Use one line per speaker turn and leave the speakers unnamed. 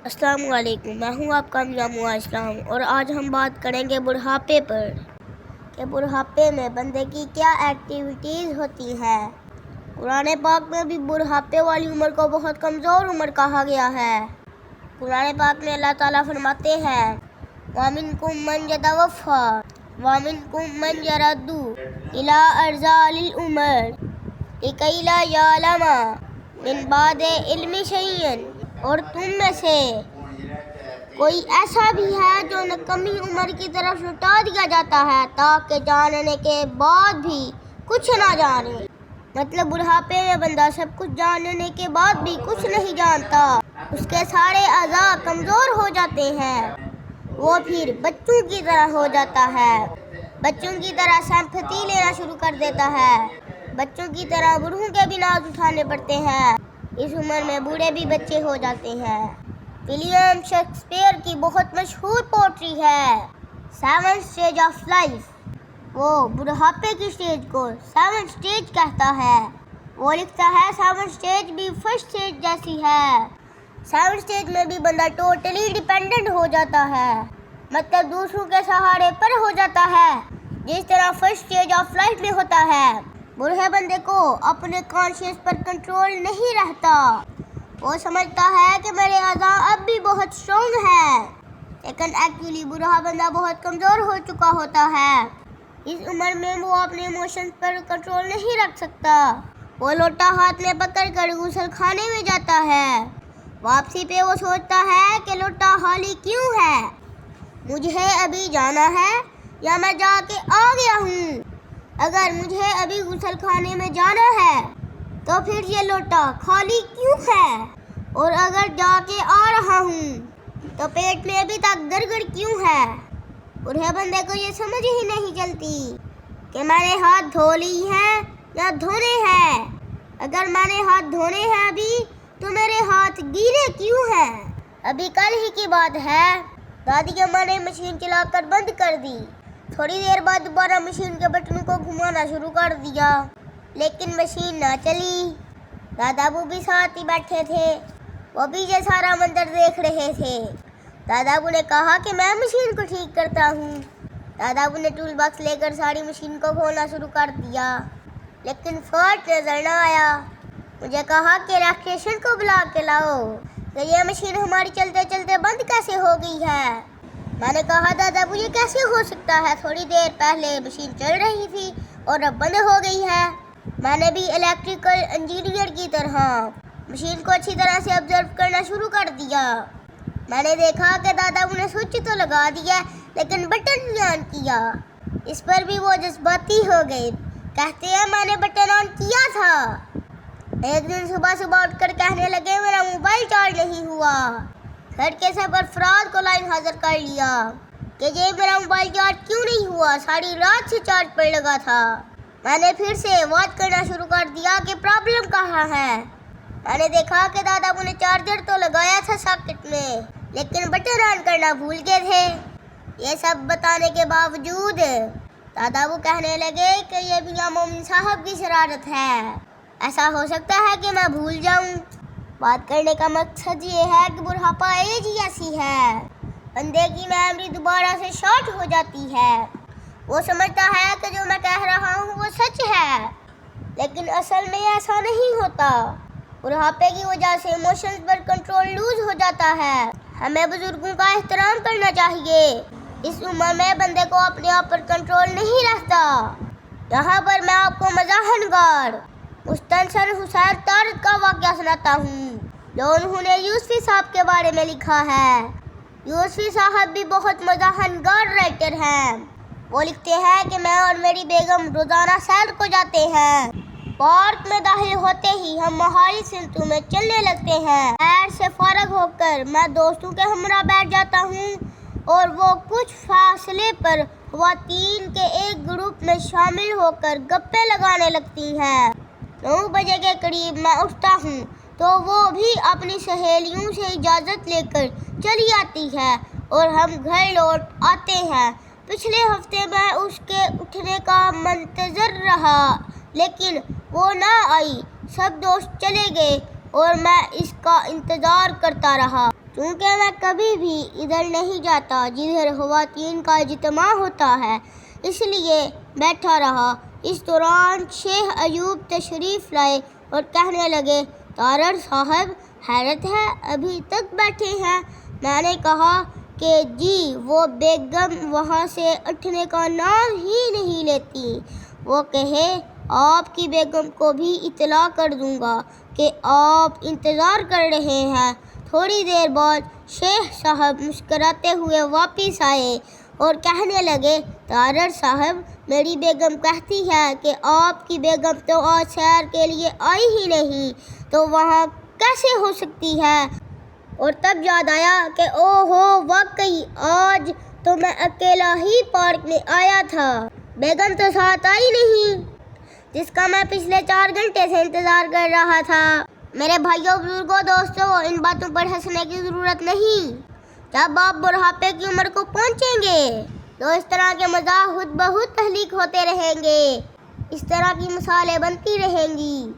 السلام علیکم، میں ہوں آپ کا میاں اسلام اور آج ہم بات کریں گے بڑھاپے پر کہ بڑھاپے میں بندے کی کیا ایکٹیویٹیز ہوتی ہیں۔ قرآن پاک میں بھی بڑھاپے والی عمر کو بہت کمزور عمر کہا گیا ہے۔ قرآن پاک میں اللہ تعالیٰ فرماتے ہیں وَمِنْكُمْ مَنْ يَتَوَفَّى وَمِنْكُمْ مَنْ يَرَدُّ إِلَىٰ أَرْذَلِ الْعُمُرِ لِكَيْ لَا يَعْلَمَ مِنْ بَعْدِ عِلْمٍ شَيْئًا، اور تم میں سے کوئی ایسا بھی ہے جو نکمی عمر کی طرف لوٹا دیا جاتا ہے تاکہ جاننے کے بعد بھی کچھ نہ جانے۔ مطلب بڑھاپے میں بندہ سب کچھ جاننے کے بعد بھی کچھ نہیں جانتا، اس کے سارے اعضاء کمزور ہو جاتے ہیں، وہ پھر بچوں کی طرح ہو جاتا ہے، بچوں کی طرح سمپتھی لینا شروع کر دیتا ہے، بچوں کی طرح بوڑھوں کے بھی ناز اٹھانے پڑتے ہیں۔ اس عمر میں بوڑھے بھی بچے ہو جاتے ہیں۔ ولیم شیکسپیئر کی بہت مشہور پوئٹری ہے سیون اسٹیج آف لائف، وہ بڑھاپے کی اسٹیج کو سیون اسٹیج کہتا ہے۔ وہ لکھتا ہے سیون اسٹیج بھی فرسٹ اسٹیج جیسی ہے۔ سیون اسٹیج میں بھی بندہ ٹوٹلی ڈیپینڈنٹ ہو جاتا ہے، مطلب دوسروں کے سہارے پر ہو جاتا ہے، جس طرح فرسٹ اسٹیج آف لائف میں ہوتا ہے۔ بوڑھے بندے کو اپنے کانشیس پر کنٹرول نہیں رہتا، وہ سمجھتا ہے کہ میرے اعضاء اب بھی بہت اسٹرانگ ہیں، لیکن ایکچولی بوڑھا بندہ بہت کمزور ہو چکا ہوتا ہے۔ اس عمر میں وہ اپنے ایموشنز پر کنٹرول نہیں رکھ سکتا، وہ لوٹا ہاتھ میں پکڑ کر غسل خانے میں جاتا ہے، واپسی پہ وہ سوچتا ہے کہ لوٹا خالی کیوں ہے، مجھے ابھی جانا ہے یا میں جا کے آ گیا ہوں؟ اگر مجھے ابھی غسل خانے میں جانا ہے تو پھر یہ لوٹا خالی کیوں ہے، اور اگر جا کے آ رہا ہوں تو پیٹ میں ابھی تک گڑگڑ کیوں ہے؟ بوڑھے بندے کو یہ سمجھ ہی نہیں چلتی کہ میں نے ہاتھ دھو لی ہیں یا دھونے ہیں، اگر میں نے ہاتھ دھونے ہیں ابھی تو میرے ہاتھ گیلے کیوں ہیں؟ ابھی کل ہی کی بات ہے، دادی اماں نے مشین چلا کر بند کر دی، تھوڑی دیر بعد دوبارہ مشین کے بٹن کو گھمانا شروع کر دیا، لیکن مشین نہ چلی۔ دادا ابو بھی ساتھ ہی بیٹھے تھے، وہ بھی یہ سارا منظر دیکھ رہے تھے۔ دادا ابو نے کہا کہ میں مشین کو ٹھیک کرتا ہوں۔ دادا ابو نے ٹول باکس لے کر ساری مشین کو کھولنا شروع کر دیا، لیکن فالٹ نظر نہ آیا۔ مجھے کہا کہ الیکٹریشین کو بلا کے لاؤ کہ یہ مشین ہماری چلتے چلتے بند کیسے ہو گئی ہے۔ میں نے کہا دادا ابو یہ کیسے ہو سکتا ہے، تھوڑی دیر پہلے مشین چل رہی تھی اور اب بند ہو گئی ہے۔ میں نے بھی الیکٹریکل انجینئر کی طرح مشین کو اچھی طرح سے آبزرو کرنا شروع کر دیا۔ میں نے دیکھا کہ دادا ابو نے سوئچ تو لگا دیا لیکن بٹن نہیں آن کیا۔ اس پر بھی وہ جذباتی ہو گئے، کہتے ہیں میں نے بٹن آن کیا تھا۔ ایک دن صبح اٹھ کر کہنے لگے میرا موبائل چارج نہیں ہوا۔ گھر کے سب افراد کو لائن حاضر کر لیا کہ یہ میرا موبائل چارج کیوں نہیں ہوا، ساری رات سے چارج پر لگا تھا۔ میں نے پھر سے واچ کرنا شروع کر دیا کہ پرابلم کہاں ہے۔ میں نے دیکھا کہ دادا ابو نے چارجر تو لگایا تھا ساکٹ میں، لیکن بٹن آن کرنا بھول گئے تھے۔ یہ سب بتانے کے باوجود دادا ابو کہنے لگے کہ یہ میاں مومن صاحب کی شرارت ہے، ایسا ہو سکتا ہے کہ میں بھول جاؤں۔ بات کرنے کا مقصد یہ ہے کہ بڑھاپا ایج ہی ایسی ہے، بندے کی میموری دوبارہ سے شارٹ ہو جاتی ہے، وہ سمجھتا ہے کہ جو میں کہہ رہا ہوں وہ سچ ہے، لیکن اصل میں ایسا نہیں ہوتا۔ بڑھاپے کی وجہ سے ایموشنز پر کنٹرول لوز ہو جاتا ہے۔ ہمیں بزرگوں کا احترام کرنا چاہیے، اس عمر میں بندے کو اپنے آپ پر کنٹرول نہیں رہتا۔ یہاں پر میں آپ کو مزاح نگار مستنصر حسین طارق کا واقعہ سناتا ہوں جو انہوں نے یوسفی صاحب کے بارے میں لکھا ہے۔ یوسفی صاحب بھی بہت مزاح نگار رائٹر ہیں۔ وہ لکھتے ہیں کہ میں اور میری بیگم روزانہ سیر کو جاتے ہیں، پارک میں داخل ہوتے ہی ہم مہالی سمتوں میں چلنے لگتے ہیں۔ سیر سے فارغ ہو کر میں دوستوں کے ہمراہ بیٹھ جاتا ہوں اور وہ کچھ فاصلے پر خواتین کے ایک گروپ میں شامل ہو کر گپیں لگانے لگتی ہیں۔ 9 بجے کے قریب میں اٹھتا ہوں تو وہ بھی اپنی سہیلیوں سے اجازت لے کر چلی آتی ہے اور ہم گھر لوٹ آتے ہیں۔ پچھلے ہفتے میں اس کے اٹھنے کا منتظر رہا لیکن وہ نہ آئی، سب دوست چلے گئے اور میں اس کا انتظار کرتا رہا۔ چونکہ میں کبھی بھی ادھر نہیں جاتا جدھر خواتین کا اجتماع ہوتا ہے، اس لیے بیٹھا رہا۔ اس دوران شیخ ایوب تشریف لائے اور کہنے لگے، تارڑ صاحب حیرت ہے، ابھی تک بیٹھے ہیں؟ میں نے کہا کہ جی، وہ بیگم وہاں سے اٹھنے کا نام ہی نہیں لیتی۔ وہ کہے، آپ کی بیگم کو بھی اطلاع کر دوں گا کہ آپ انتظار کر رہے ہیں۔ تھوڑی دیر بعد شیخ صاحب مسکراتے ہوئے واپس آئے اور کہنے لگے، تارڑ صاحب میری بیگم کہتی ہے کہ آپ کی بیگم تو آج سیر کے لیے آئی ہی نہیں، تو وہاں کیسے ہو سکتی ہے؟ اور تب یاد آیا کہ اوہو، واقعی آج تو میں اکیلا ہی پارک میں آیا تھا، بیگم تو ساتھ آئی نہیں، جس کا میں پچھلے 4 گھنٹے سے انتظار کر رہا تھا۔ میرے بھائیوں، بزرگوں، دوستوں، ان باتوں پر ہنسنے کی ضرورت نہیں۔ جب آپ بڑھاپے کی عمر کو پہنچیں گے تو اس طرح کے مزاح خود بخود تخلیق ہوتے رہیں گے، اس طرح کی مثالیں بنتی رہیں گی۔